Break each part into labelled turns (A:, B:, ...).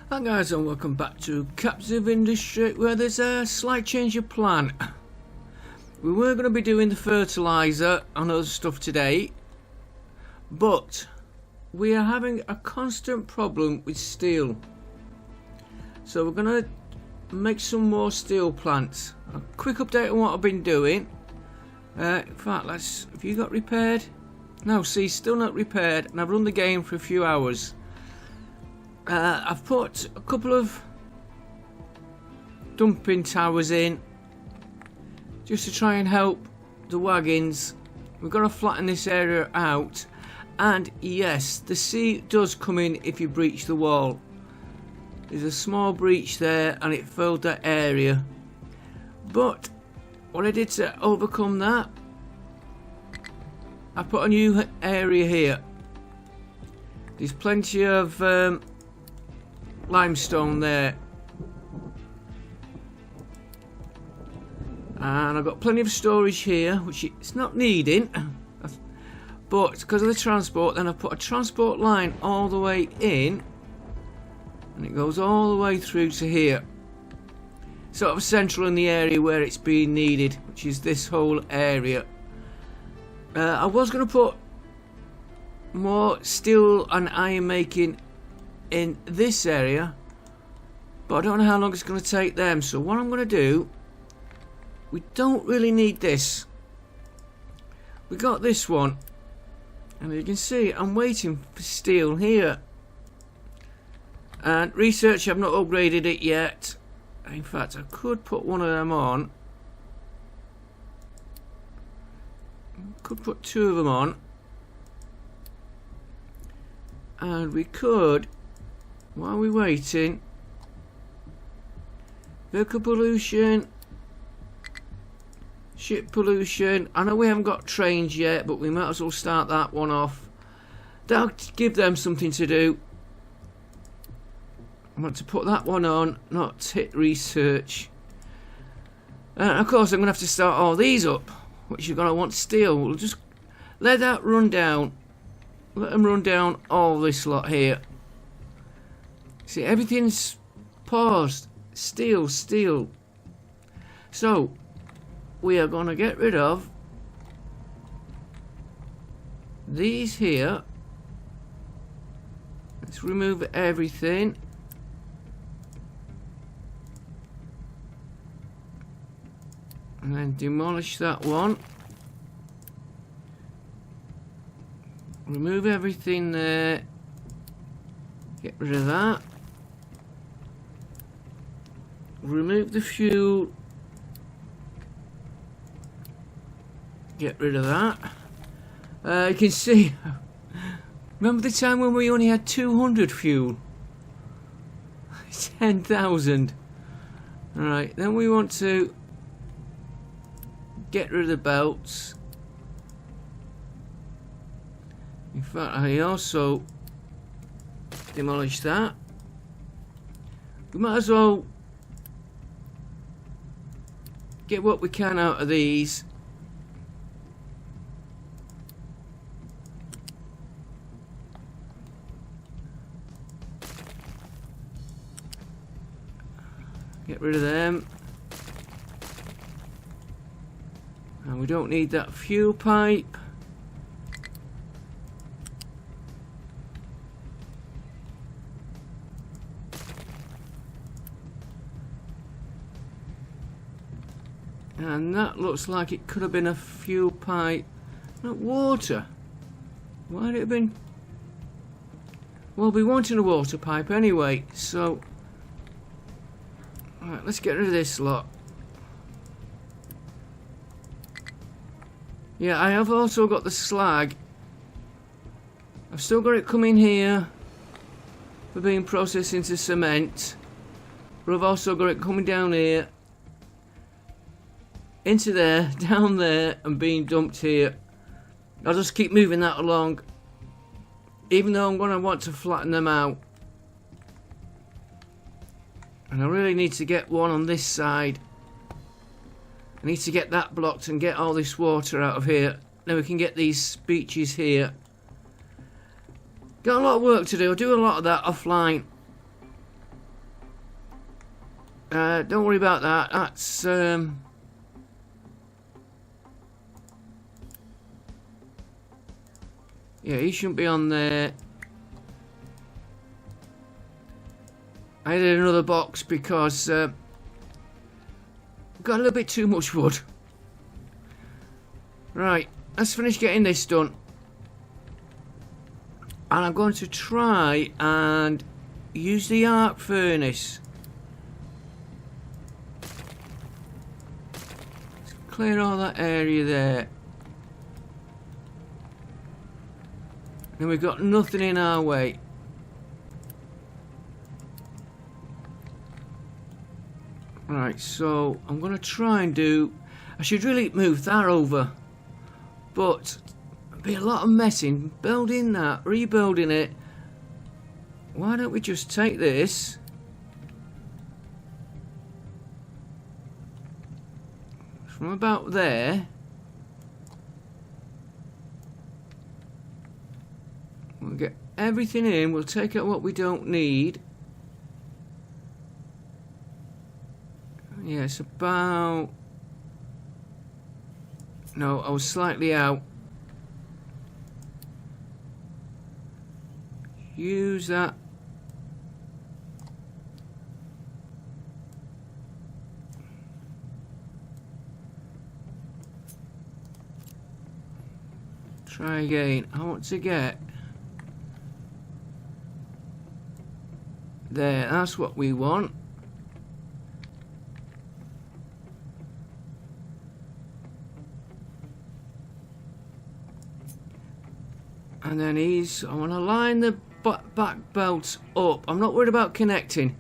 A: Hi guys, and welcome back to Captive Industry, where there's a slight change of plan. We were going to be doing the fertilizer and other stuff today, but we are having a constant problem with steel. So we're going to make some more steel plants. A quick update on what I've been doing. In fact, have you got repaired? No, see, still not repaired, and I've run the game for a few hours. I've put a couple of dumping towers in just to try and help the wagons. We've got to flatten this area out, and yes, the sea does come in if you breach the wall. There's a small breach there and it filled that area, but what I did to overcome that, I put a new area here. There's plenty of limestone there, and I've got plenty of storage here, which it's not needing, but because of the transport, then I put a transport line all the way in, and it goes all the way through to here, sort of central in the area where it's being needed, which is this whole area. I was going to put more steel and iron making in this area, but I don't know how long it's going to take them. So what I'm going to do, we don't really need this. We got this one, and you can see I'm waiting for steel here, and research, I've not upgraded it yet. In fact, I could put one of them on, could put two of them on, and we could, while we're waiting, vehicle pollution, ship pollution. I know we haven't got trains yet, but we might as well start that one off. That'll give them something to do. I want to put that one on, not hit research. And of course I'm going to have to start all these up, which you're going to want steel. We'll just let that run down. Let them run down all this lot here. See, everything's paused. Steel. So, we are going to get rid of these here. Let's remove everything. And then demolish that one. Remove everything there. Get rid of that. Remove the fuel. Get rid of that. You can see, remember the time when we only had 200 fuel? 10,000. Alright, then we want to get rid of the belts. In fact, I also demolish that. We might as well get what we can out of these. Get rid of them. And we don't need that fuel pipe. And that looks like it could have been a fuel pipe. Not water. Why did it have been? Well, we wanted a water pipe anyway, so alright, let's get rid of this lot. Yeah, I have also got the slag. I've still got it coming here for being processed into cement, but I've also got it coming down here into there, down there, and being dumped here. I'll just keep moving that along, even though I'm going to want to flatten them out. And I really need to get one on this side. I need to get that blocked and get all this water out of here. Then we can get these beaches here. Got a lot of work to do. I'll do a lot of that offline. Don't worry about that. That's yeah, he shouldn't be on there. I added another box because got a little bit too much wood. Right, let's finish getting this done. And I'm going to try and use the arc furnace. Let's clear all that area there. And we've got nothing in our way. Right, so I'm going to try and do... I should really move that over. But it'd be a lot of messing, building that, rebuilding it. Why don't we just take this... from about there... We'll get everything in, we'll take out what we don't need. Yeah, it's about... No, I was slightly out. Use that. Try again. I want to get... There, that's what we want. And then I want to line the back belts up. I'm not worried about connecting.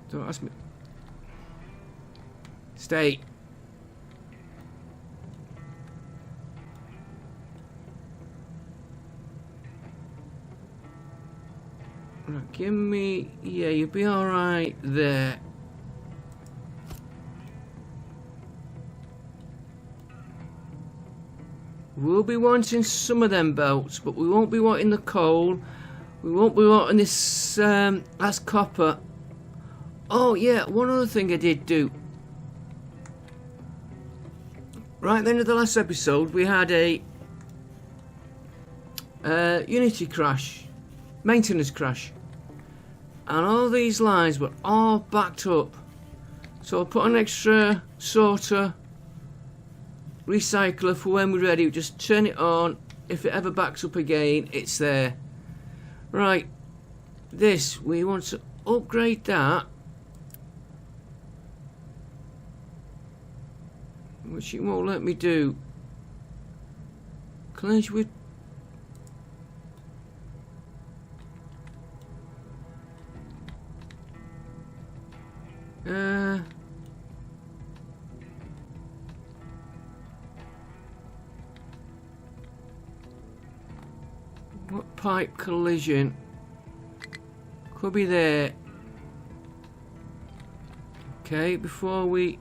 A: Don't ask me. Stay. Right, give me... Yeah, you'll be alright there. We'll be wanting some of them belts, but we won't be wanting the coal. We won't be wanting this that's copper. Oh yeah, one other thing I did do. Right at the end of the last episode, we had a Unity crash, maintenance crash, and all these lines were all backed up. So I'll put an extra sorter recycler for when we're ready. We just turn it on. If it ever backs up again, it's there. Right, this, we want to upgrade that, which it won't let me do. Clinch with... What pipe collision? Could be there. Okay, before we...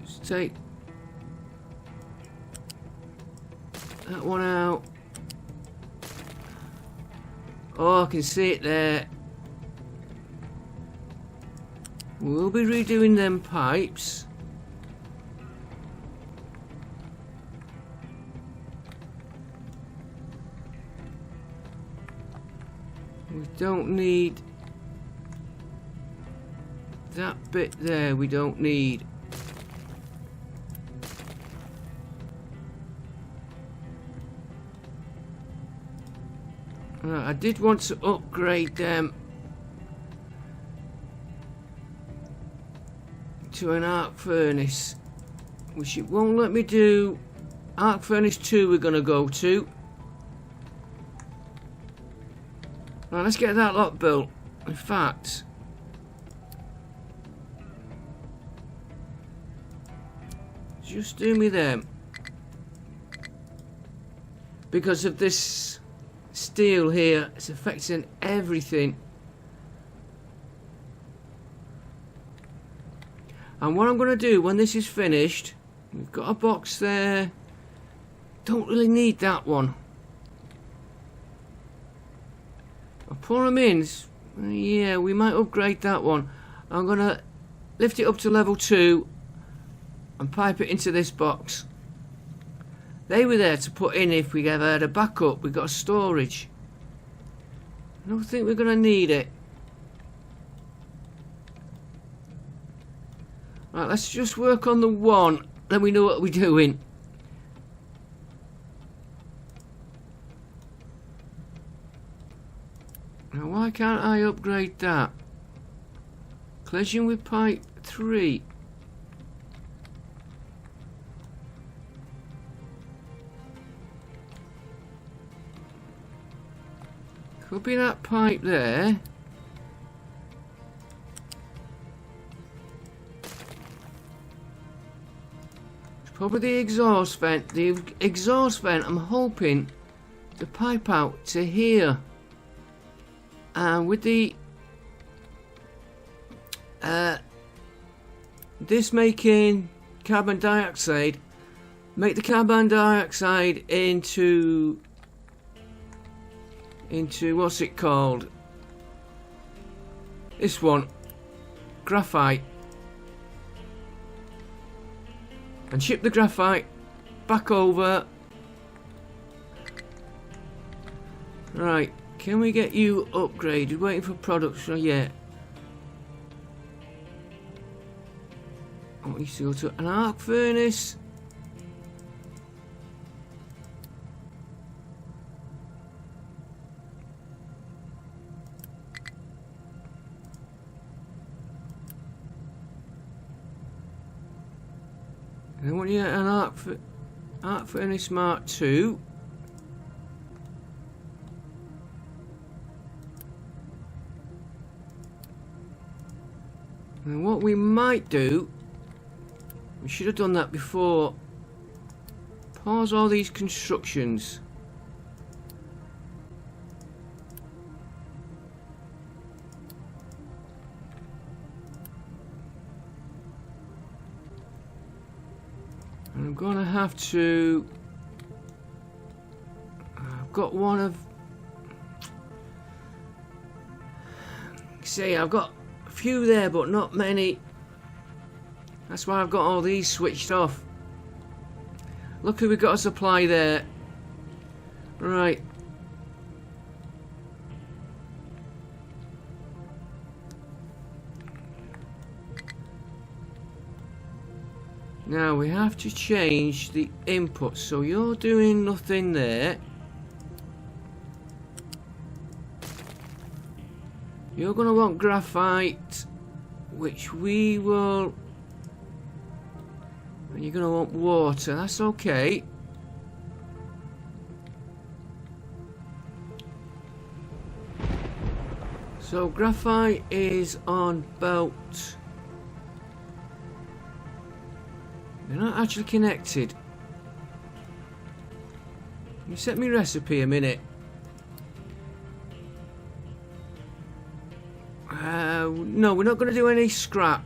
A: Just take that one out. Oh, I can see it there. We'll be redoing them pipes. We don't need that bit there. We don't need. I did want to upgrade them to an arc furnace, which it won't let me do. Arc furnace 2 we're going to go to. Right, let's get that lot built. In fact, just do me them, because of this steel here, it's affecting everything. And what I'm going to do when this is finished, we've got a box there. Don't really need that one. I'll pour them in. Yeah, we might upgrade that one. I'm going to lift it up to level 2 and pipe it into this box. They were there to put in if we ever had a backup. We've got a storage. I don't think we're going to need it. Right, let's just work on the one. Then we know what we're doing. Now, why can't I upgrade that? Collision with pipe 3. Could be that pipe there. It's probably the exhaust vent. The exhaust vent, I'm hoping to pipe out to here. And with the this making carbon dioxide, make the carbon dioxide into what's it called? This one, graphite, and ship the graphite back over. Right, can we get you upgraded? Waiting for production. Yeah. I want you to go to an arc furnace. And I want you an arc furnace Mark II. And what we might do, we should have done that before. Pause all these constructions. And I'm gonna have to. I've got one of. See, I've got a few there, but not many. That's why I've got all these switched off. Luckily we've got a supply there. Right. Now we have to change the input. So you're doing nothing there. You're going to want graphite, which we will. And you're going to want water, that's okay. So graphite is on belt. They're not actually connected. Can you set me recipe a minute? No, we're not going to do any scrap.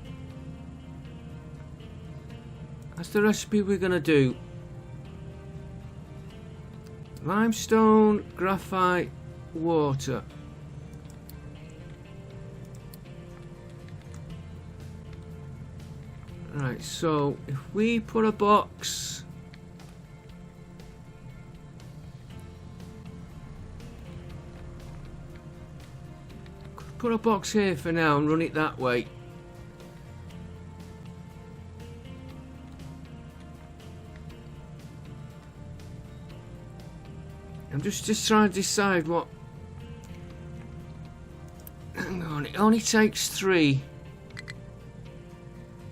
A: That's the recipe we're going to do. Limestone, graphite, water. Right, so if we put a box. Put a box here for now and run it that way. I'm just trying to decide what. Hang on, it only takes 3.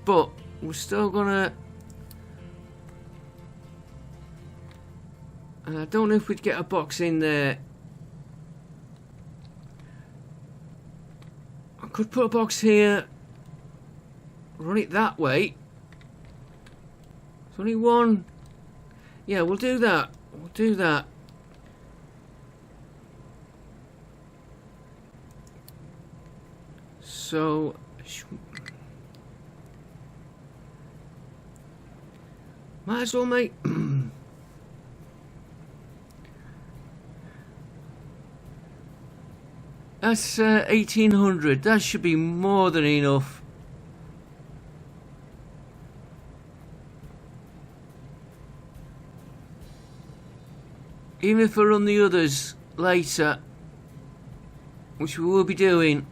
A: But we're still gonna. And I don't know if we'd get a box in there. I could put a box here, run it that way. There's only one. Yeah, we'll do that. We'll do that. So Might as well make... That's 1800. That should be more than enough. Even if I run the others later, which we will be doing.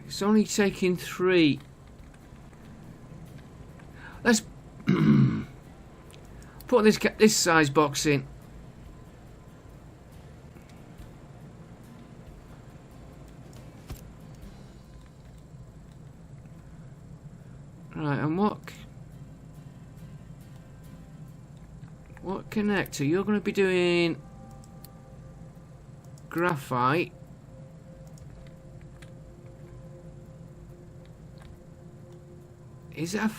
A: It's only taking 3. Let's put this size box in. Right, and what connector? You're going to be doing graphite. Is that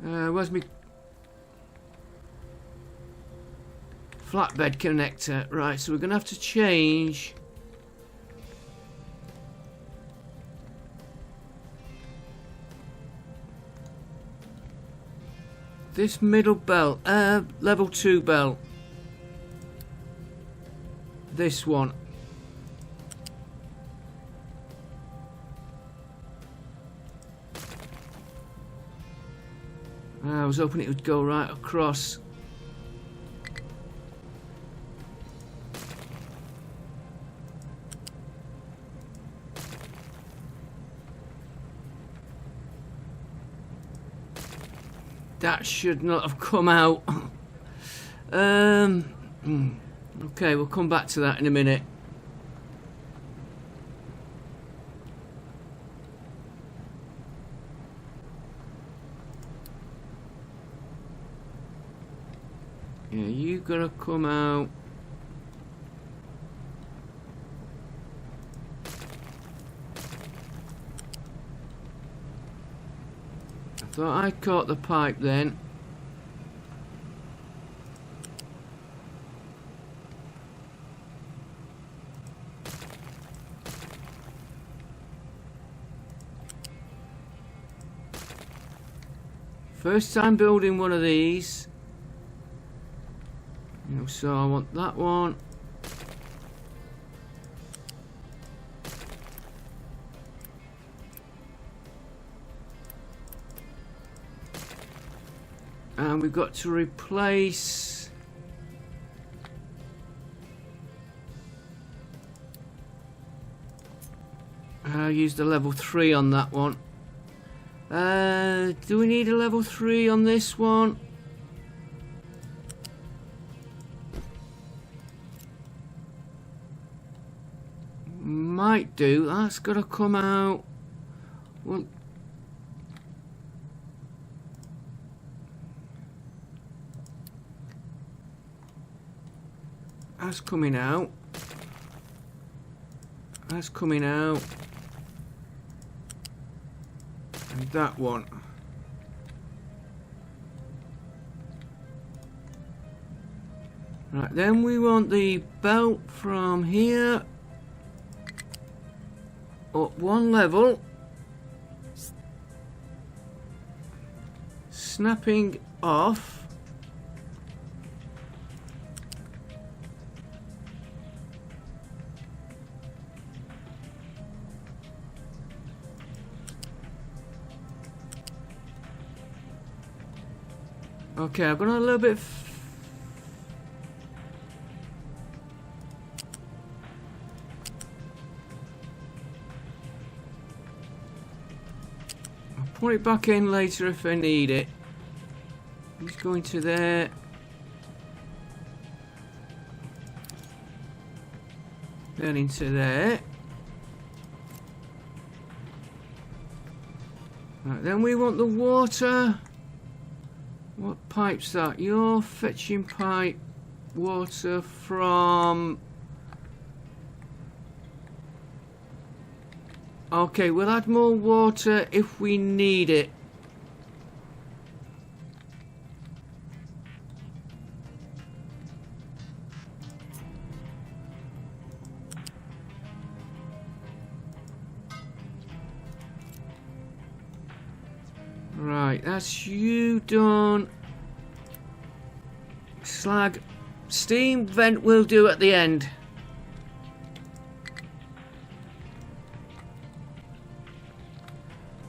A: where's my flatbed connector? Right, so we're going to have to change this middle belt, level 2 belt. This one. I was hoping it would go right across. That should not have come out. Okay, we'll come back to that in a minute. Yeah, you gotta come out. I thought I caught the pipe then. First time building one of these. So I want that one. And we've got to replace I'll use the level 3 on that one. Do we need a level 3 on this one? Might do. That's got to come out. Well, that's coming out. That's coming out. And that one. Right, then we want the belt from here up 1 level, snapping off. Okay, I've gone a little bit put it back in later if I need it. Just going to there. Then into there. Right, then we want the water. What pipe's that? You're fetching pipe water from... Okay, we'll add more water if we need it. Right, that's you done. Slag. Steam vent will do at the end.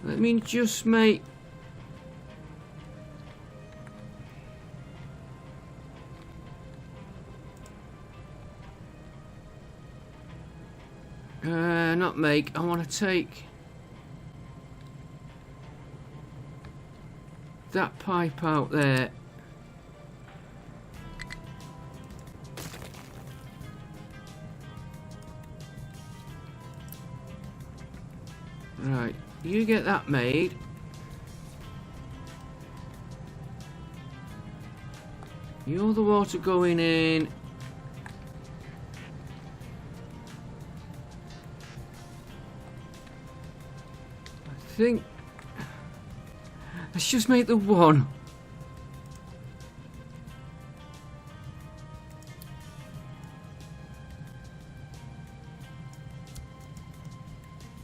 A: Let me just make... not make. I want to take that pipe out there. Right, you get that made. You're the water going in. I think let's just make the one.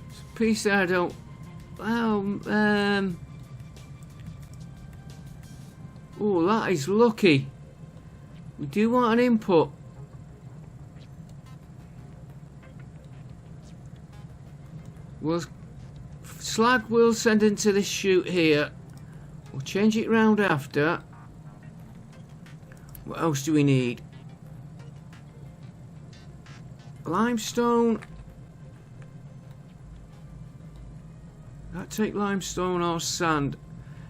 A: It's a piece that I don't. Well, oh, that is lucky. We do want an input. Well, slag we'll send into this chute here. We'll change it round after. What else do we need? Limestone. That take limestone or sand?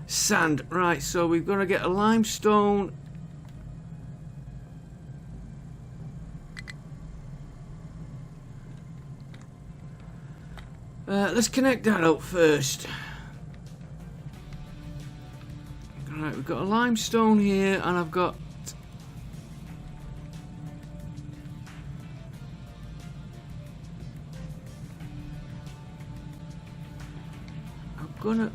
A: Sand, right, so we've got to get a limestone. Let's connect that up first. Right, we've got a limestone here, and I've got... I'm gonna...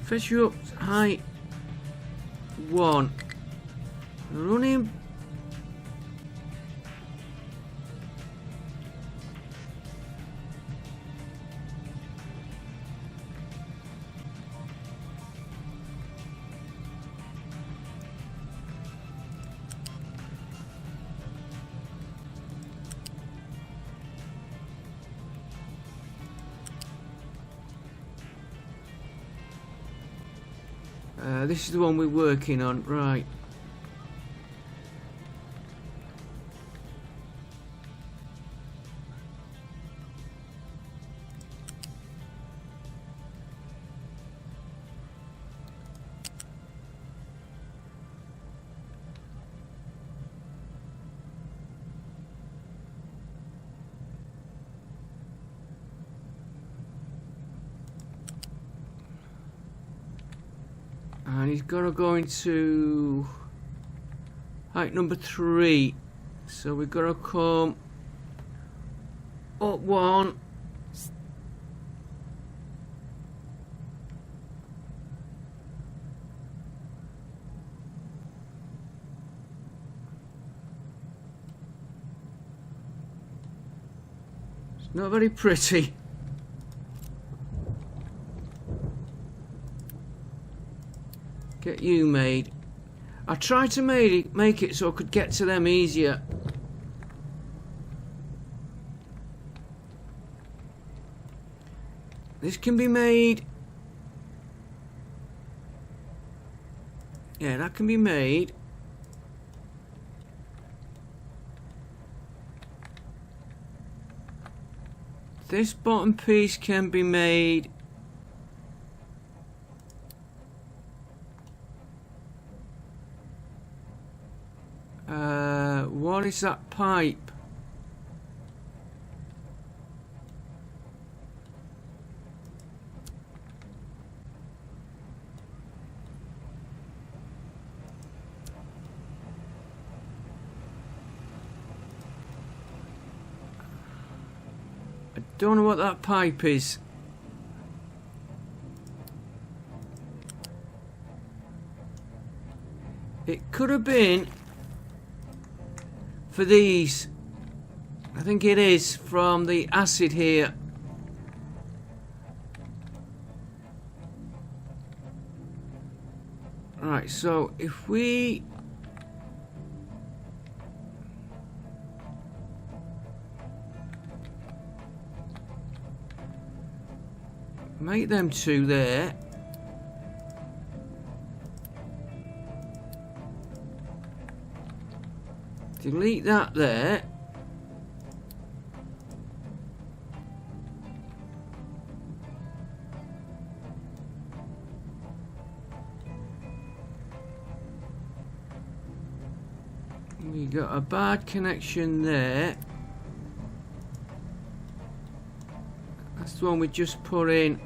A: Fetch you up, height 1. Running. This is the one we're working on, right. And he's gonna go into height number 3. So we're gonna come up 1. It's not very pretty. Get you made. I tried to make it so I could get to them easier. This can be made. Yeah, that can be made. This bottom piece can be made. What is that pipe? I don't know what that pipe is. It could have been for these. I think it is from the acid here. Right, so if we make them two there. Delete that there. We got a bad connection there. That's the one we just put in.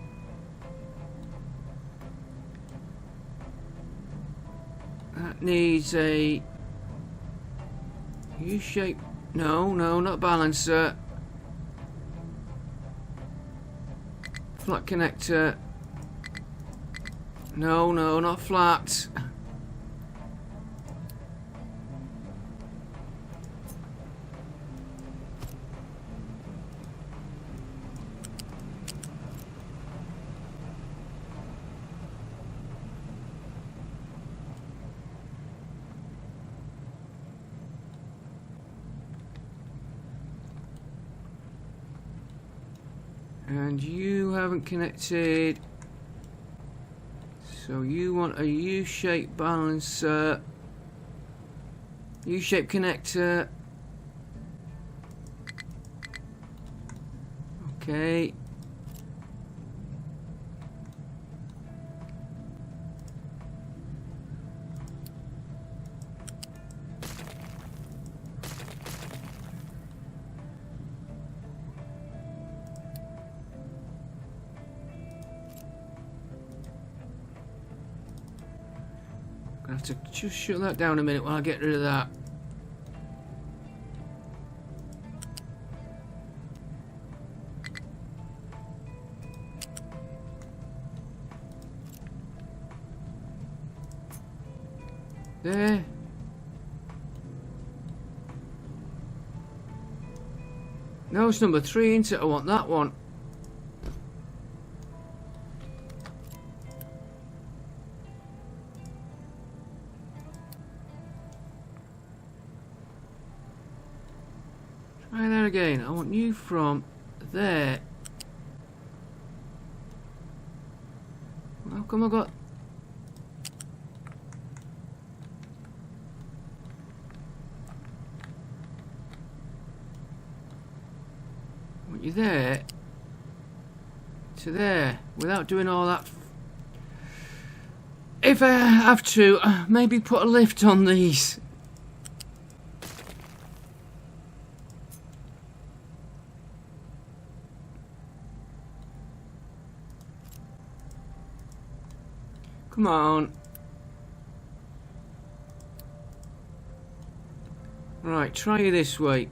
A: That needs a U-shape. No, not balancer. Flat connector. No, not flat. And you haven't connected, so you want a U-shaped balancer, U-shaped connector. Okay. I have to just shut that down a minute while I get rid of that. There. No, it's number 3, isn't it? I want that one. Try that again. I want you from there. How come I got... I want you there to there without doing all that. If I have to, maybe put a lift on these. Come on. Right, try it this way.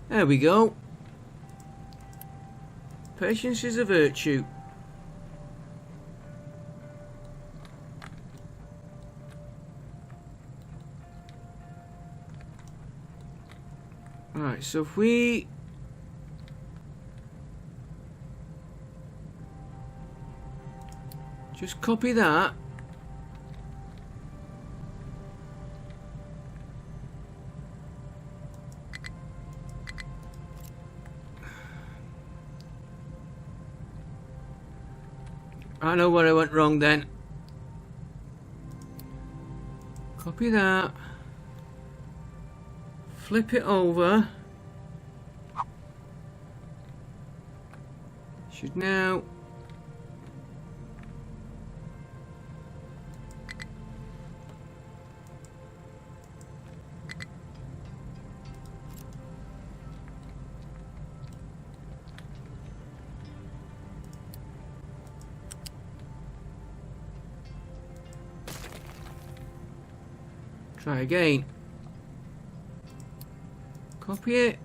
A: There we go. Patience is a virtue. Right, so if we just copy that. I know where I went wrong then. Copy that. Flip it over. Should now try again. Copy it.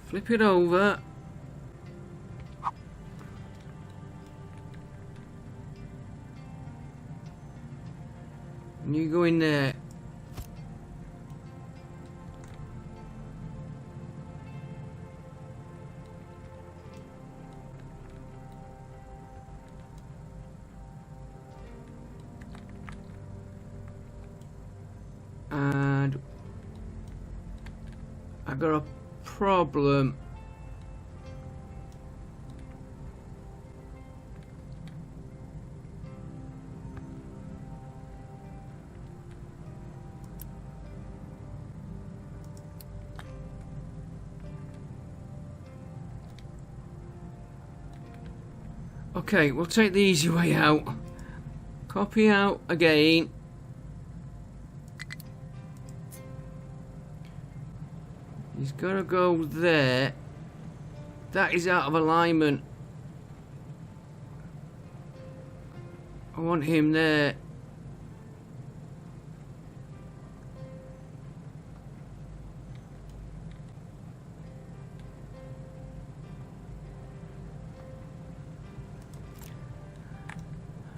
A: Flip it over. And you go in there. And I got a problem. Okay, we'll take the easy way out. Copy out again. He's got to go there. That is out of alignment. I want him there.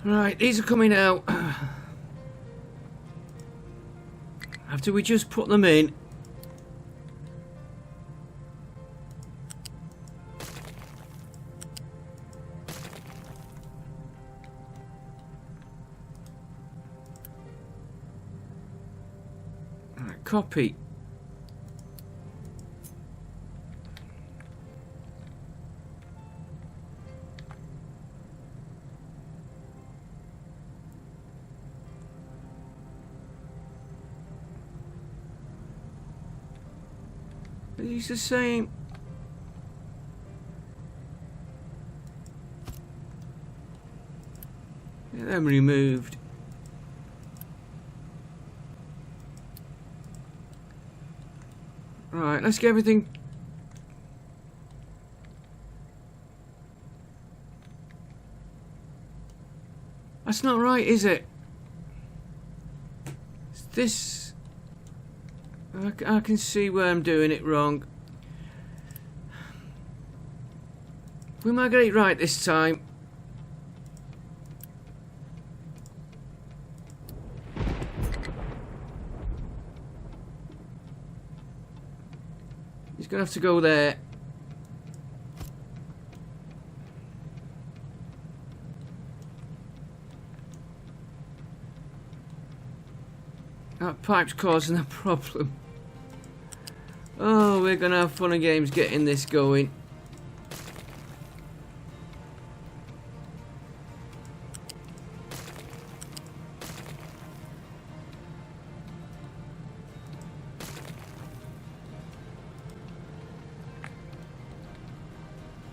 A: Right, these are coming out. After we just put them in. Right, copy. It's the same. Get them removed. Right, let's get everything. That's not right, is it? It's this. I can see where I'm doing it wrong. We might get it right this time. He's gonna have to go there. That pipe's causing a problem. Oh, we're gonna have fun and games getting this going.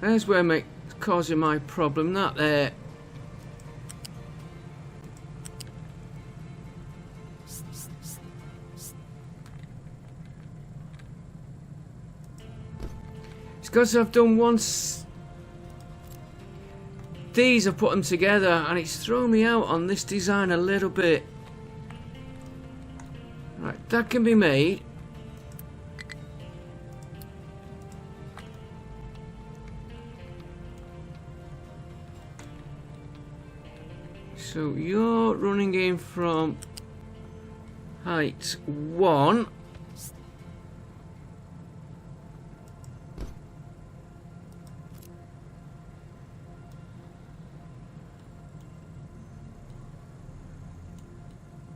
A: There's where it's causing my problem, that there. It's because I've done once. These, I've put them together and it's thrown me out on this design a little bit. Right, that can be made. So you're running in from height 1.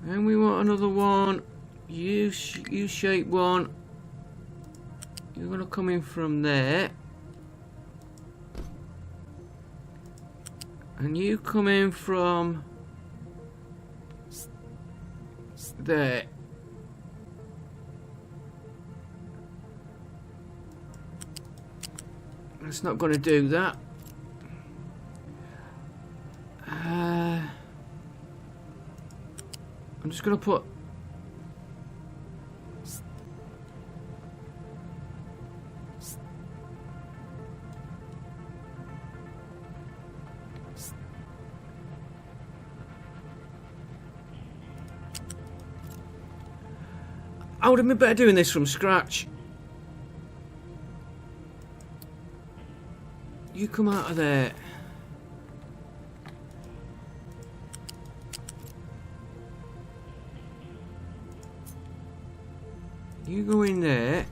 A: And we want another one. U-shape one. You're going to come in from there. And you come in from there. That's not going to do that. I'm just going to put I would have been better doing this from scratch. You come out of there. You go in there.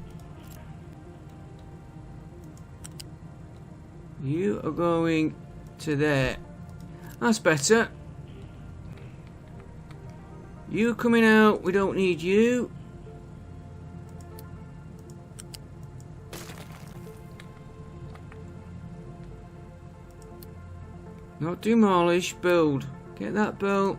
A: You are going to there. That's better. You coming out. We don't need you. Not demolish, build. Get that built.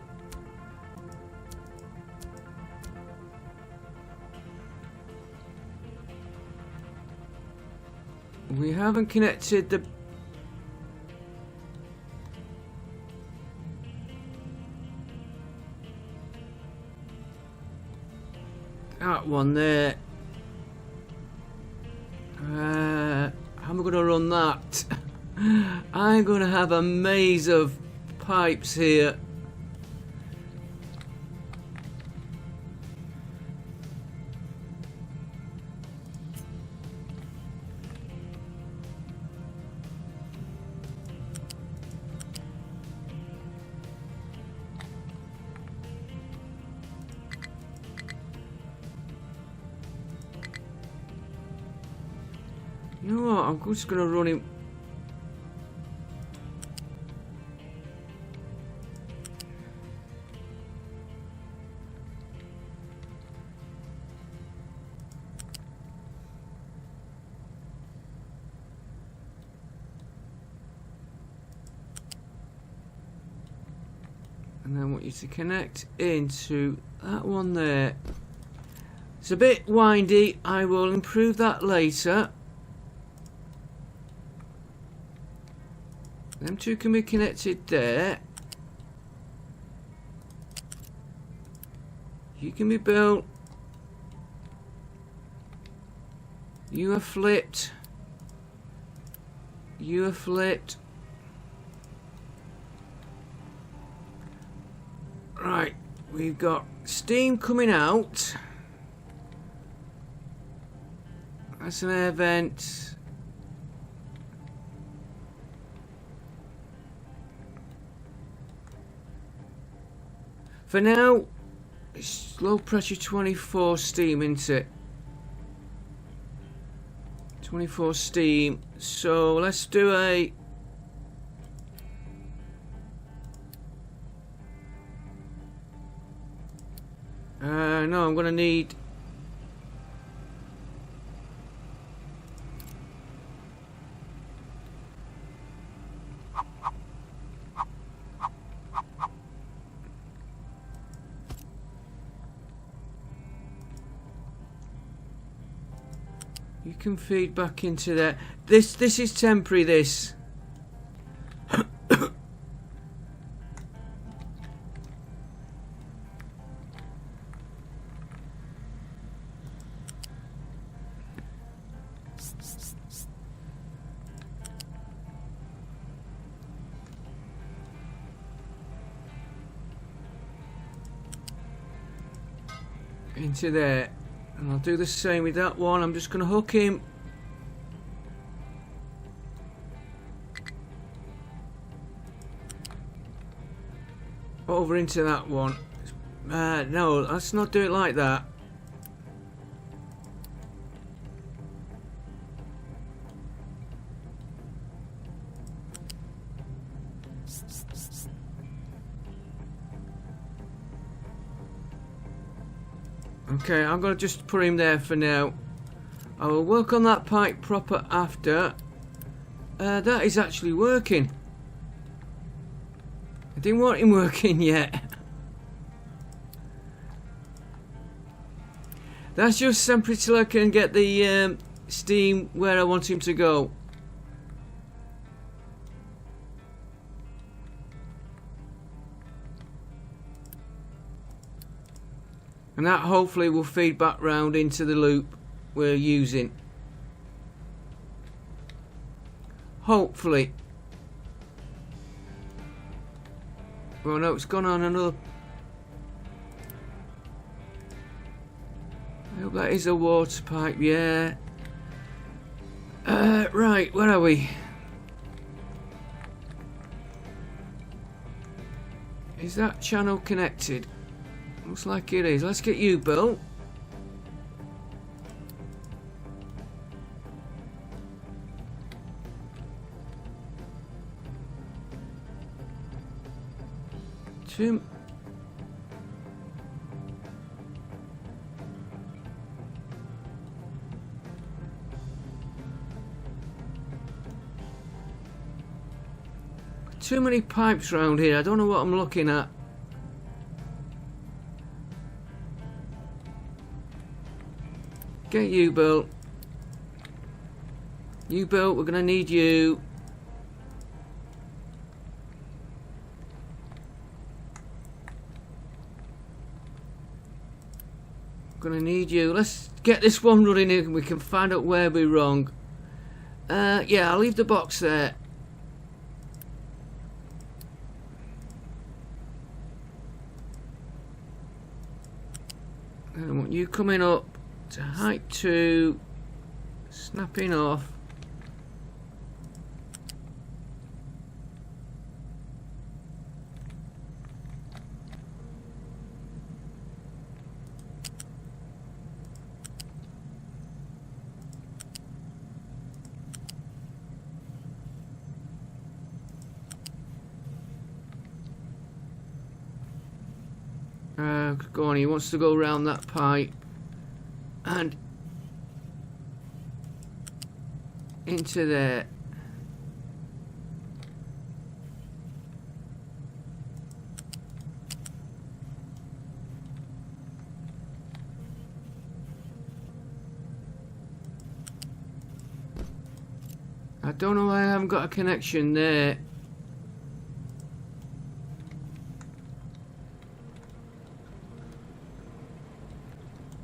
A: We haven't connected the... that one there. How am I going to run that? I'm going to have a maze of pipes here. You know what? I'm just going to run him. And then I want you to connect into that one there. It's a bit windy. I will improve that later. Them two can be connected there. You can be built. You are flipped. You are flipped. Right, we've got steam coming out. That's an air vent. For now, it's low pressure 24 steam, isn't it? 24 steam. So let's do a... no, I'm going to need... You can feed back into there. This is temporary, this. Into there. And I'll do the same with that one. I'm just going to hook him. Over into that one. No, let's not do it like that. Okay, I'm going to just put him there for now. I will work on that pipe proper after. That is actually working. I didn't want him working yet. That's just simply till I can get the steam where I want him to go. And that hopefully will feed back round into the loop we're using. Hopefully. Well, no, it's gone on another... I hope that is a water pipe, yeah. Right, where are we? Is that channel connected? Looks like it is. Let's get you built. Too many pipes around here. I don't know what I'm looking at. Get you built. You built, we're gonna need you. Gonna need you. Let's get this one running and we can find out where we're wrong. Yeah, I'll leave the box there. And I want you coming up to height 2, snapping off. Go on, he wants to go around that pipe and into there. I don't know why I haven't got a connection there.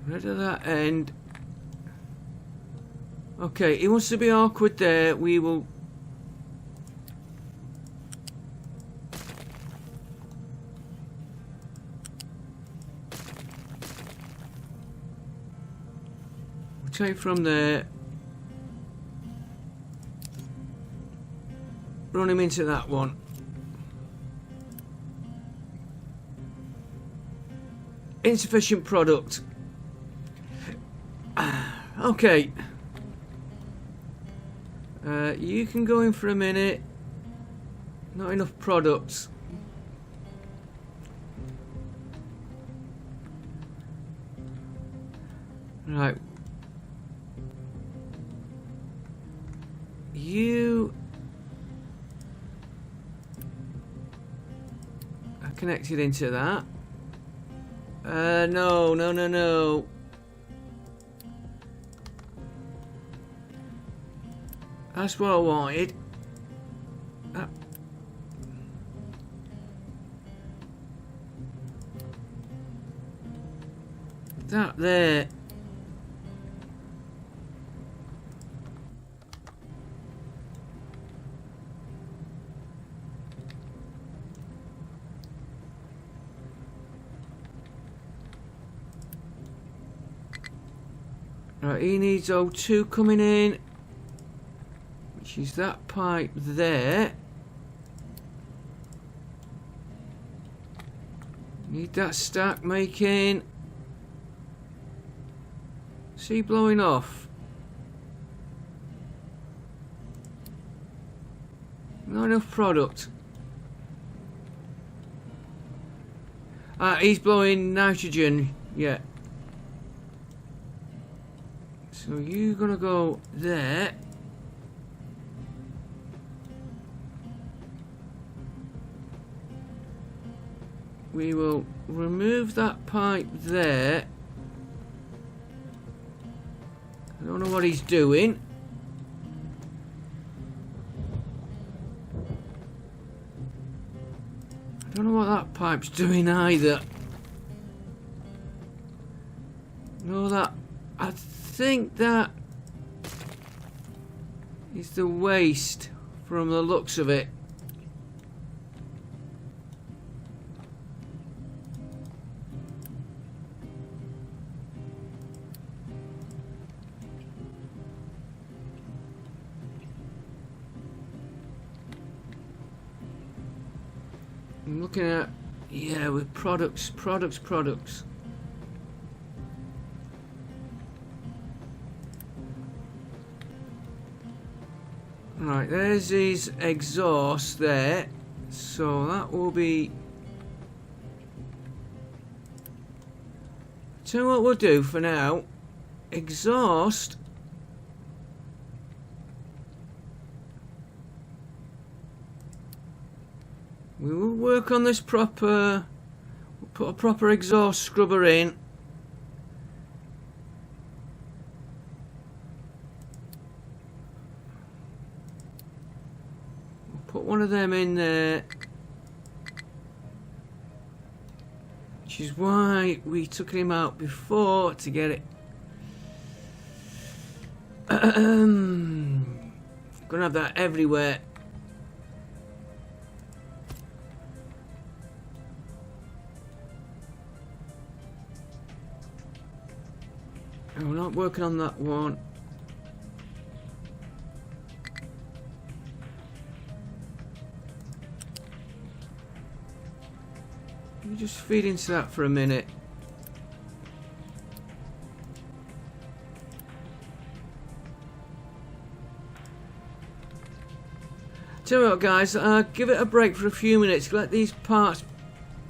A: Rid of that end. Okay, he wants to be awkward there. We will. We'll take from there. Run him into that one. Insufficient product. Okay. You can go in for a minute. Not enough products. Right. You are connected into that. No. That's what I wanted. That there. Right, he needs O2 coming in. Which is that pipe there. Need that stack making. See, blowing off. Not enough product. He's blowing nitrogen. Yeah. So you're gonna go there. We will remove that pipe there. I don't know what he's doing. I don't know what that pipe's doing either. No, that... I think that is the waste from the looks of it. I'm looking at, yeah, with products. Right, there's his exhaust there. So that will be Tell you what we'll do for now. Exhaust. We will work on this proper. We'll put a proper exhaust scrubber in. We'll put one of them in there. Which is why we took him out before to get it. Gonna have that everywhere. Oh, we're not working on that one. You just feed into that for a minute. Tell you what, guys, give it a break for a few minutes. Let these parts,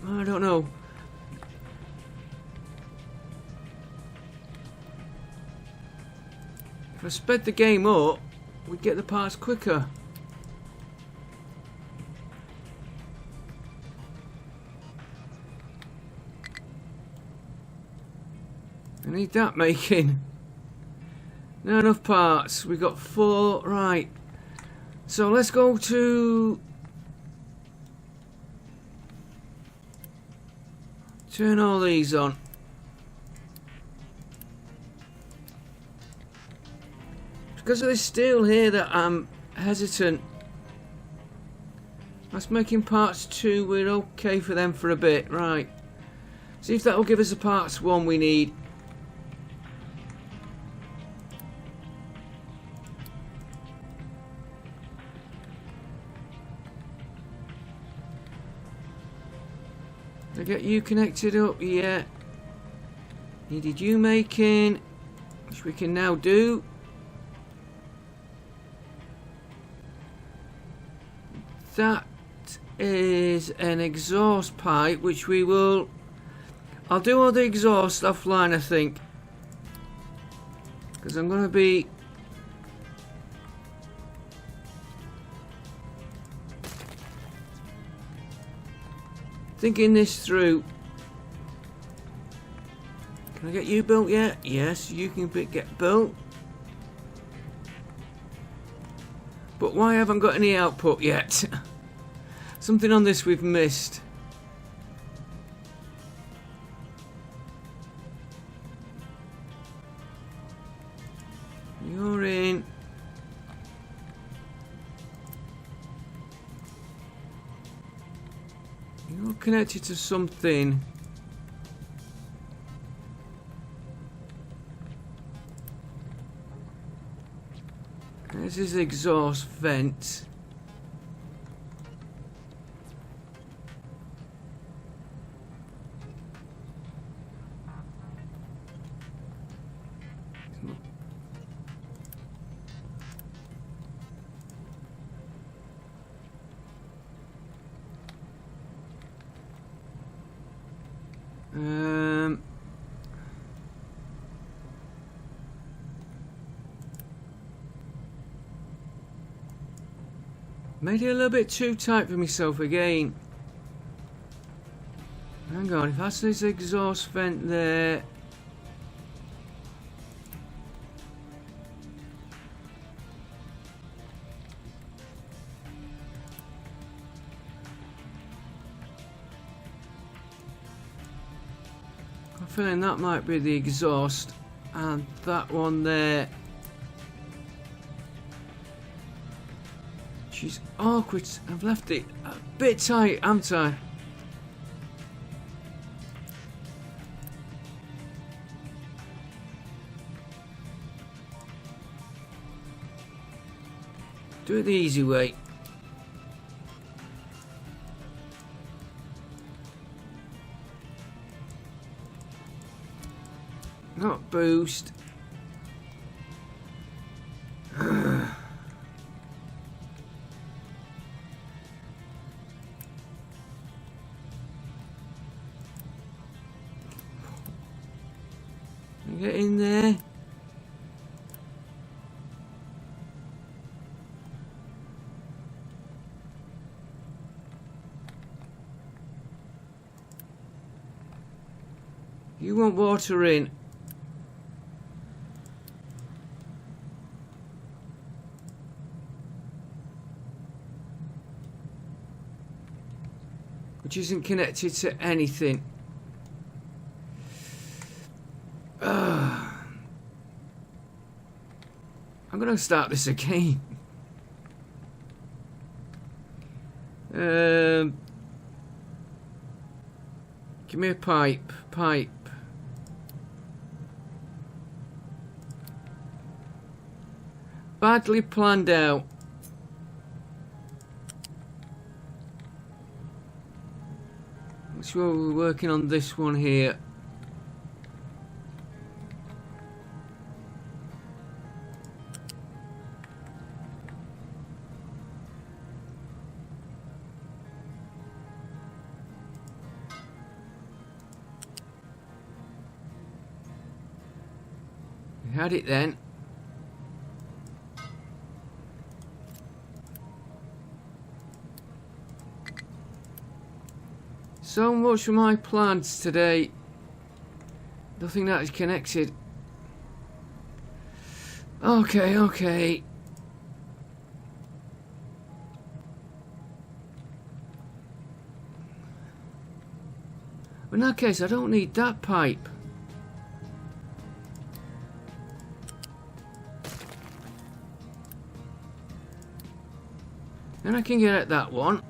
A: I don't know. If I sped the game up, we'd get the parts quicker. I need that making. Not enough parts. We got 4. Right. So let's go to turn all these on. Because of this steel here that I'm hesitant. That's making parts 2. We're okay for them for a bit. Right. See if that will give us the parts 1 we need. Did I get you connected up? Yeah. Needed you making, which we can now do. That is an exhaust pipe, which we will. I'll do all the exhaust offline, I think, because I'm going to be. Thinking this through. Can I get you built yet? Yes, you can get built. But why haven't got any output yet? Something on this we've missed. You're in. You're connected to something. This is exhaust vent. Made it a little bit too tight for myself again. Hang on, if that's this exhaust vent there. I'm feeling that might be the exhaust, and that one there. She's awkward. I've left it a bit tight, haven't I? Do it the easy way. Not boost. Get in there. You want water in. Which isn't connected to anything. I'm going to start this again. Give me a pipe. Badly planned out. That's why we're working on this one here. We had it then. So much for my plants today. Nothing that is connected. Okay. In that case, I don't need that pipe. Then I can get at that one.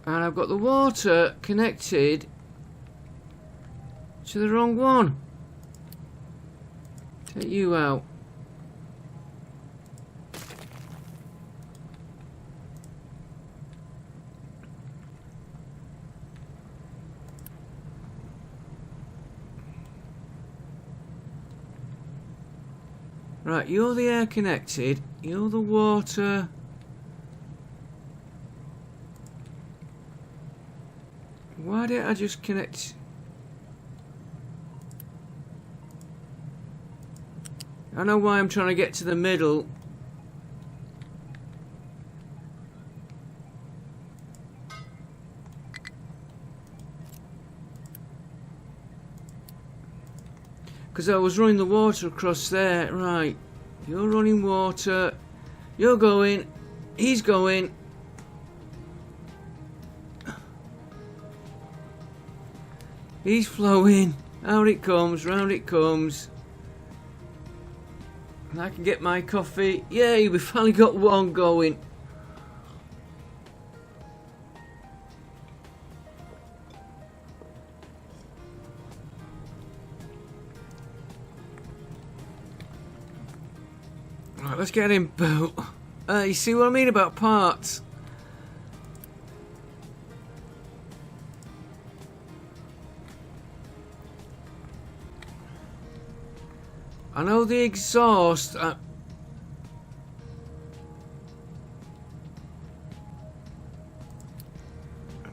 A: And I've got the water connected to the wrong one. Take you out. Right, you're the air connected, you're the water. Why didn't I just connect? I know why I'm trying to get to the middle. Because I was running the water across there. Right, you're running water. You're going. He's going. He's flowing. Out it comes, round it comes. And I can get my coffee. Yay, we finally got one going. Right, let's get him built. You see what I mean about parts? I know the exhaust. I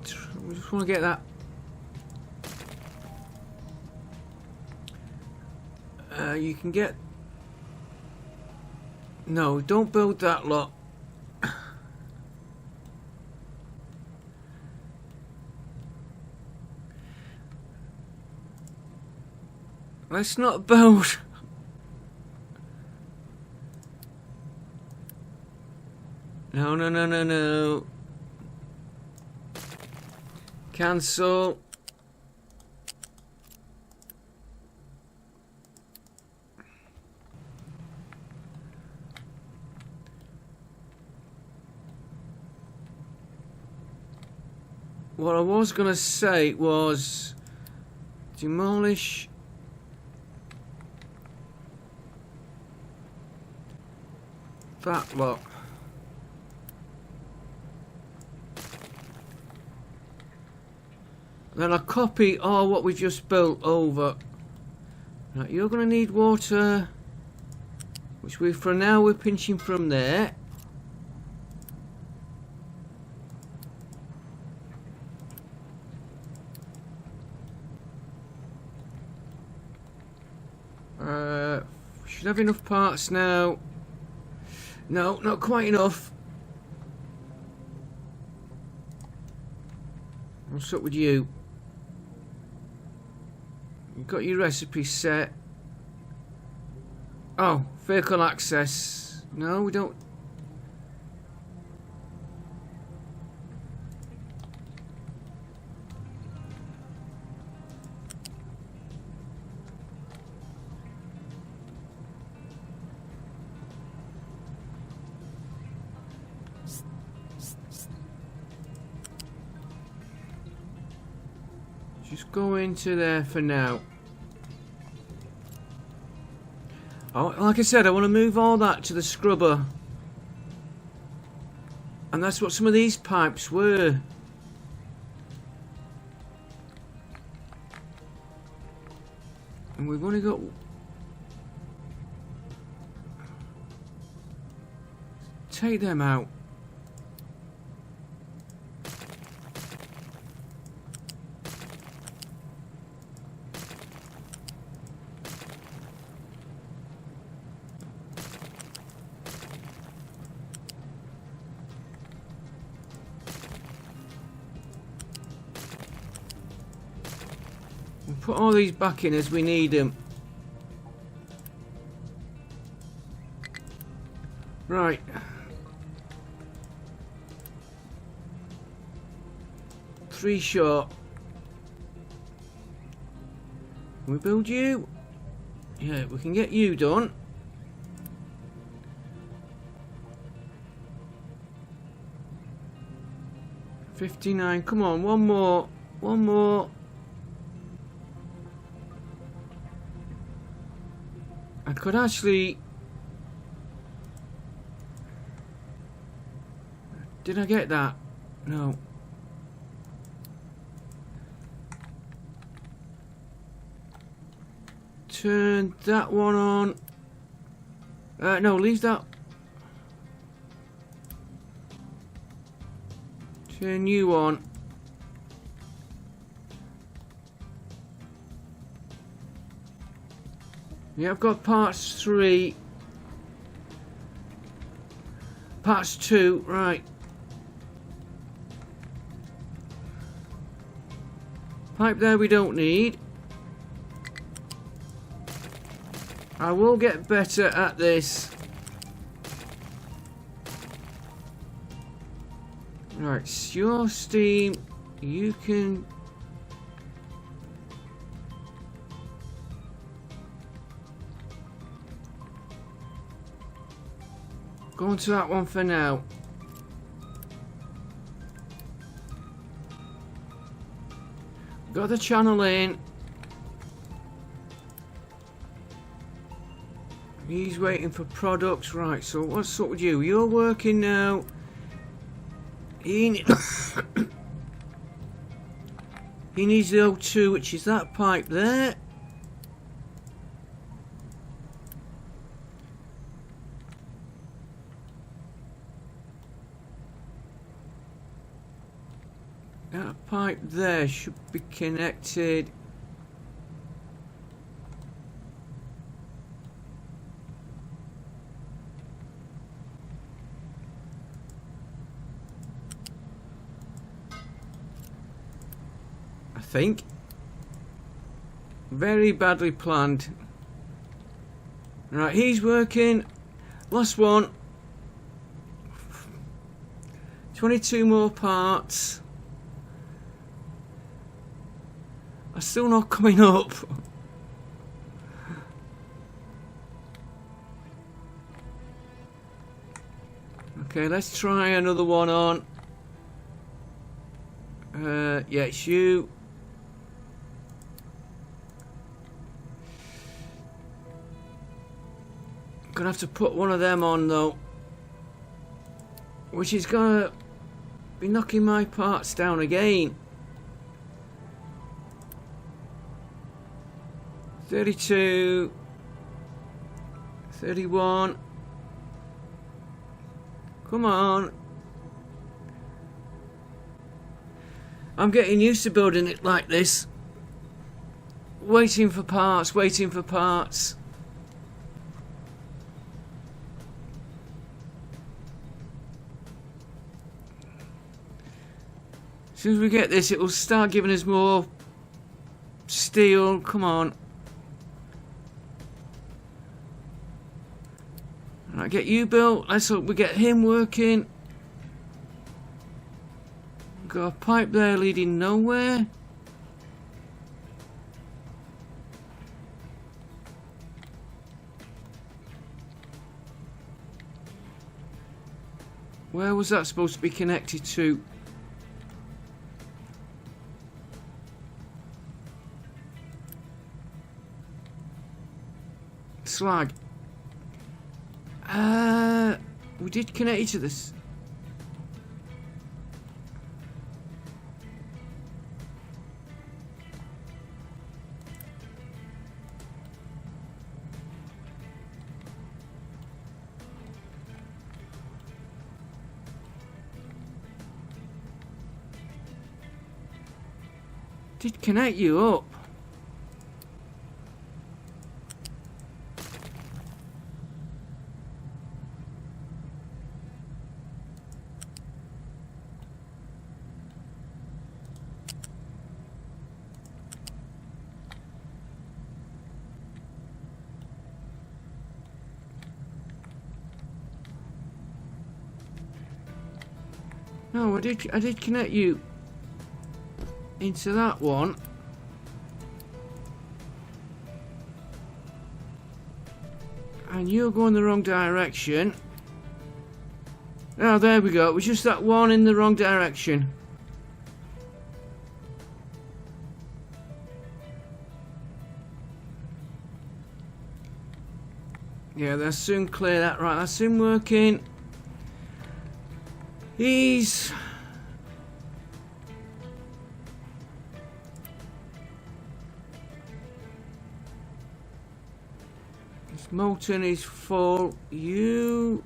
A: just want to get that. You can get. No, don't build that lot. Let's not build. No. Cancel. What I was going to say was demolish that lot. Then I copy all what we just built over. Right, you're going to need water, which for now we're pinching from there. Should have enough parts now. No, not quite enough. What's up with you? You've got your recipe set. Oh, vehicle access. No, we don't. Just go into there for now. Oh, like I said, I want to move all that to the scrubber. And that's what some of these pipes were. And we've only got... Take them out. We'll put all these back in as we need them. Right. Three short. Can we build you? Yeah, we can get you done. $59. Come on, one more. One more. I could actually... Did I get that? No. Turn that one on. No, leave that. Turn you on. Yeah, I've got parts 3. Parts 2, right. Pipe there we don't need. I will get better at this. Right, your steam, you can... Go on to that one for now. Got the channel in. He's waiting for products. Right, so what's up with you? You're working now. He needs the O2, which is that pipe there. That pipe there should be connected. I think. Very badly planned. Right, he's working. Last one. 22 more parts. I'm still not coming up. Okay, let's try another one on. Yeah, it's you. Gonna have to put one of them on though, which is gonna be knocking my parts down again. 32, 31. Come on. I'm getting used to building it like this. Waiting for parts, waiting for parts. As soon as we get this, it will start giving us more steel. Come on. Right, get you built. Let's hope we get him working. Got a pipe there leading nowhere. Where was that supposed to be connected to? Slag. We did connect it to this. Did connect you up. No, I did connect you into that one. And you're going the wrong direction. Oh, there we go. It was just that one in the wrong direction. Yeah, they'll soon clear that. Right, that's him working. He's... his molten is full. Your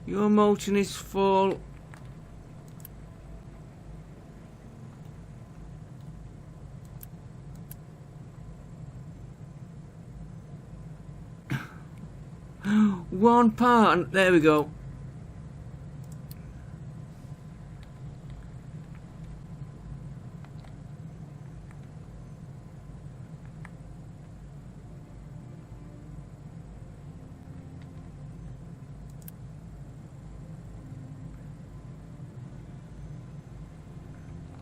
A: molten is full. One part. There we go.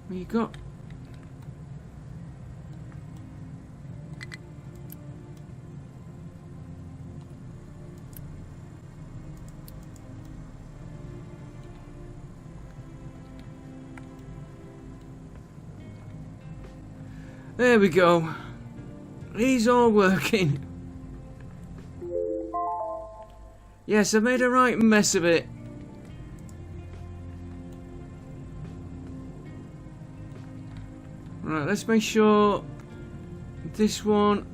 A: What you got? There we go. He's all working. Yes, I made a right mess of it. Right, let's make sure this one.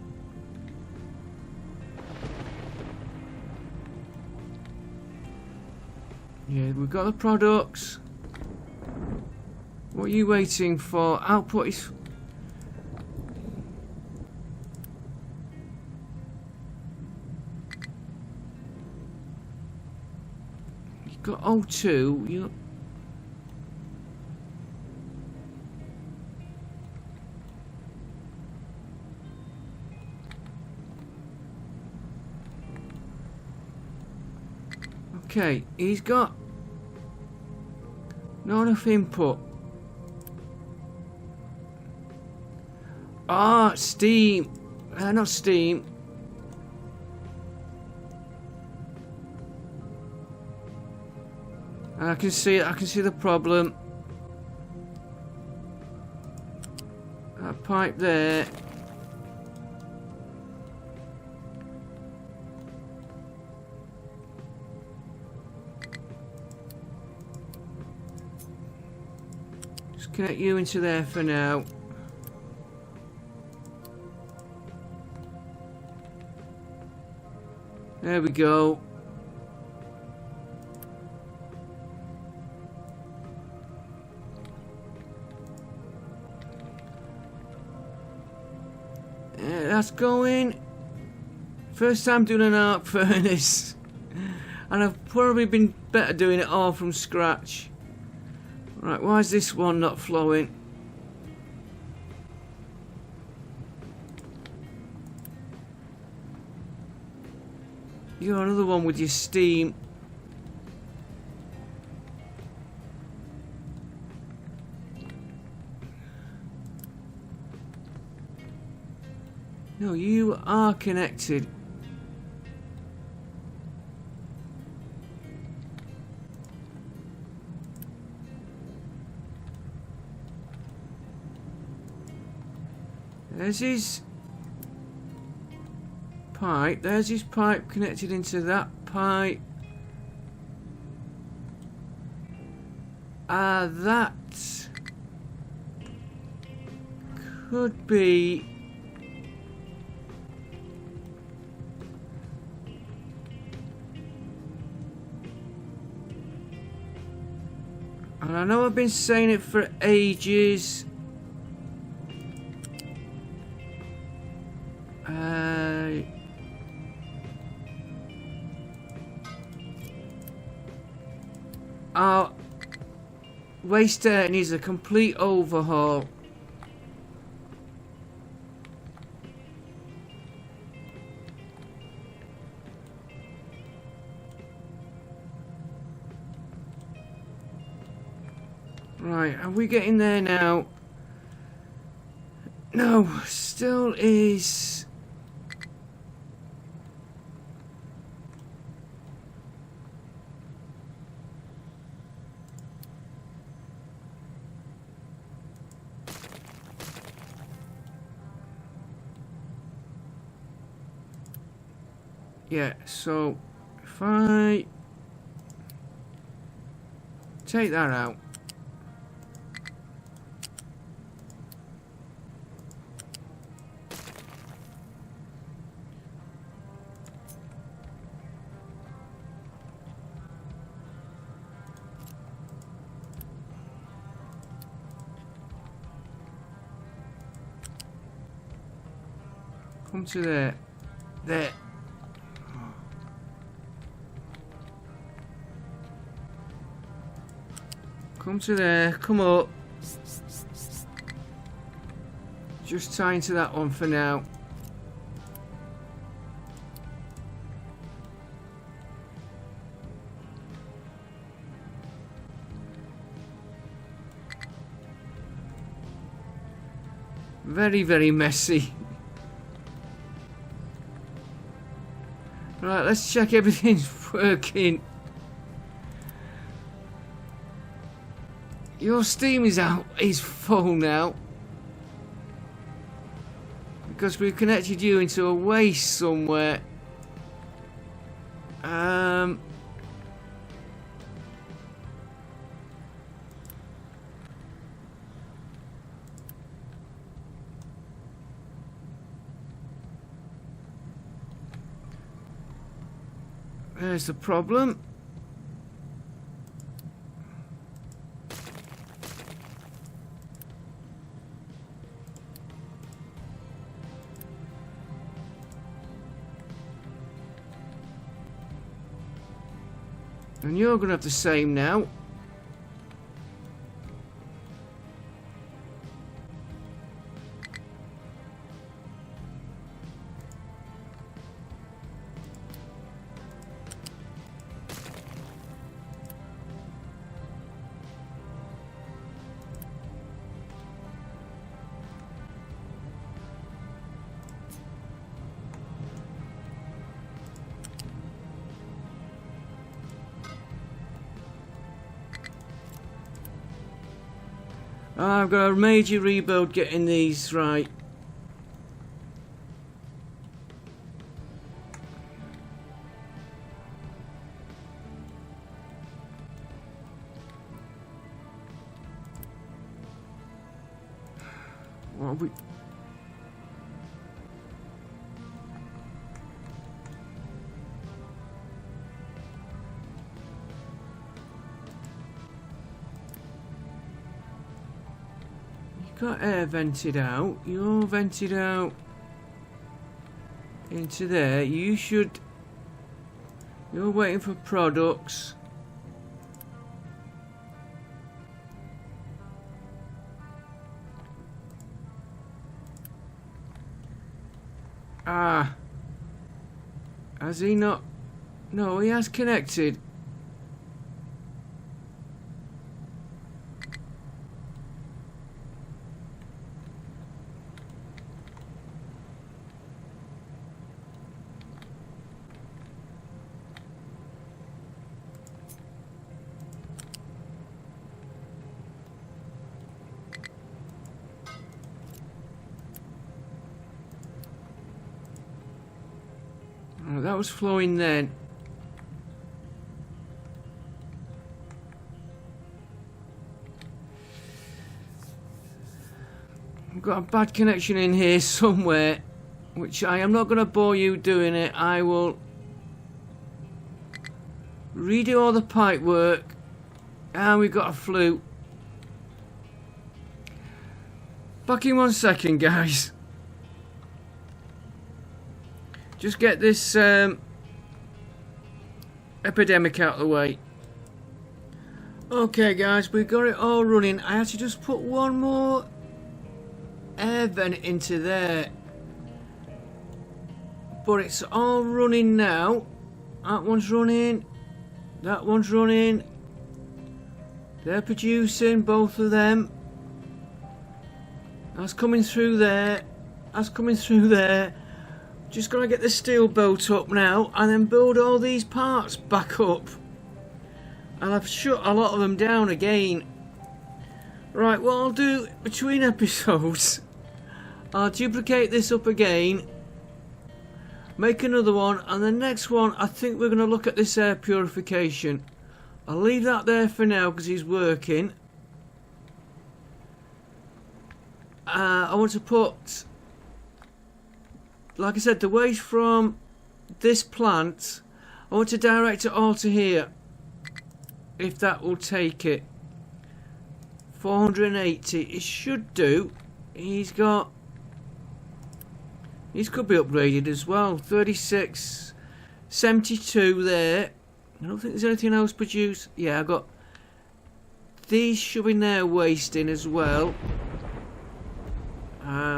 A: Yeah, we've got the products. What are you waiting for? Output is... you've got O2. You... okay, he's got not enough input. Ah, steam. Not steam. I can see it. I can see the problem. That pipe there. Just connect you into there for now. There we go. Yeah, that's going. First time doing an arc furnace. And I've probably been better doing it all from scratch. Right, why is this one not flowing? You're another one with your steam. No, you are connected. There's his pipe. There's his pipe connected into that pipe. That could be. And I know I've been saying it for ages. Our waste air needs a complete overhaul. Right, are we getting there now? No, still is. Yeah, so if I take that out. Come to there. There. Come to there. Come up. Just tie into that one for now. Very, very messy. Right, let's check everything's working. Your steam is out, is full now. Because we've connected you into a waste somewhere. There's the problem. And you're going to have the same now. I've got a major rebuild getting these right. What are we? got air vented out. You're vented out into there. You should... You're waiting for products. Ah. Has he not? No, he has connected. Oh, that was flowing then. I've got a bad connection in here somewhere, which I am not going to bore you doing it. I will redo all the pipe work, and we've got a flute. Back in 1 second, guys. Just get this epidemic out of the way. Okay, guys, we've got it all running. I had to just put one more air vent into there, but it's all running now. That one's running. That one's running. They're producing, both of them. That's coming through there. That's coming through there. Just gotta get the steel boat up now and then build all these parts back up. And I've shut a lot of them down again. Right, what I'll do between episodes, I'll duplicate this up again, make another one, and the next one I think we're gonna look at this air purification. I'll leave that there for now because he's working. I want to put, like I said, the waste from this plant, I want to direct it all to here, if that will take it. 480, it should do. He's got, these could be upgraded as well. 36, 72 there. I don't think there's anything else produced. Yeah, I got these shoving their waste in as well.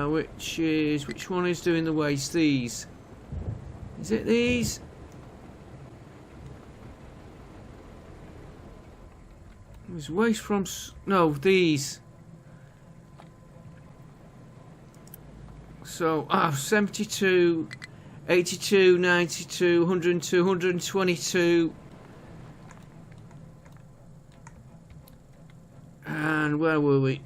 A: Which one is doing the waste? These. Is it these? There's waste from... No, these. So, 72, 82, 92, 102, 122. And where were we?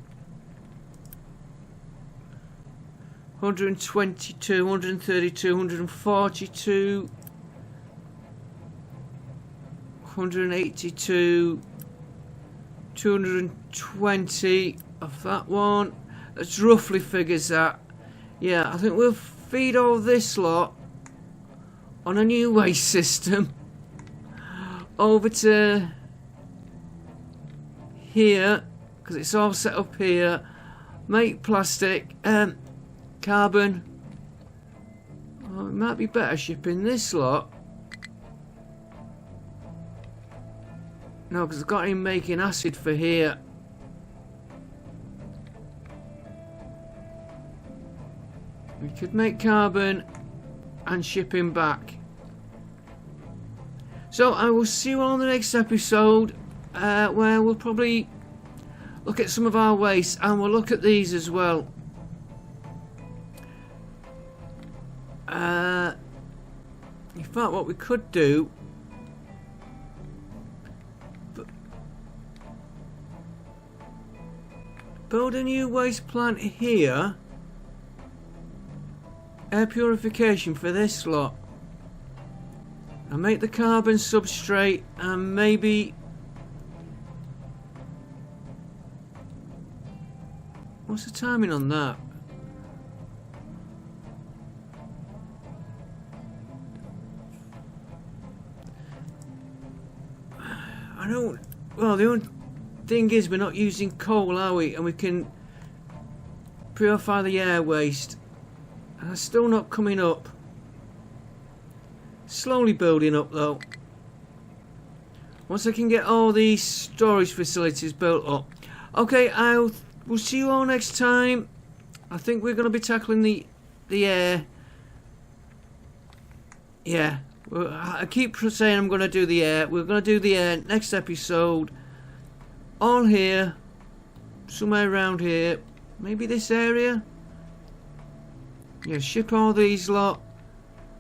A: 122, 132, 142, 182, 220 of that one. That's roughly figures that. Yeah, I think we'll feed all this lot on a new waste system over to here, because it's all set up here. Make plastic, carbon. Oh, it might be better shipping this lot. No, because I've got him making acid for here. We could make carbon and ship him back. So I will see you all in the next episode, where we'll probably look at some of our waste, and we'll look at these as well. In fact, what we could do, build a new waste plant here, air purification for this lot, and make the carbon substrate, and maybe, what's the timing on that? I don't, well, the only thing is we're not using coal, are we? And we can purify the air waste. And it's still not coming up. Slowly building up though. Once I can get all these storage facilities built up. Okay, we'll see you all next time. I think we're going to be tackling the air. Yeah, I keep saying I'm going to do the air. We're going to do the air next episode. All here. Somewhere around here. Maybe this area. Yeah, ship all these lot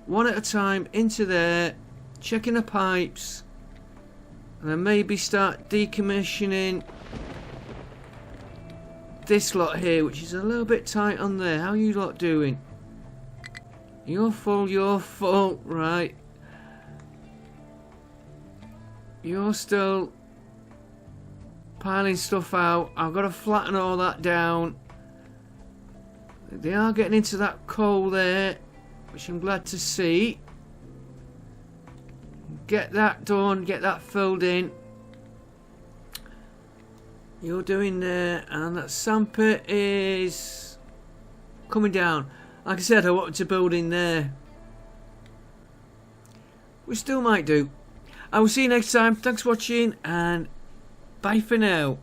A: one at a time into there. Checking the pipes. And then maybe start decommissioning this lot here, which is a little bit tight on there. How are you lot doing? You're full, right. You're still piling stuff out. I've got to flatten all that down. They are getting into that coal there, which I'm glad to see. Get that done, get that filled in. You're doing there, and that sandpit is coming down. Like I said, I wanted to build in there. We still might do. I will see you next time. Thanks for watching, and bye for now.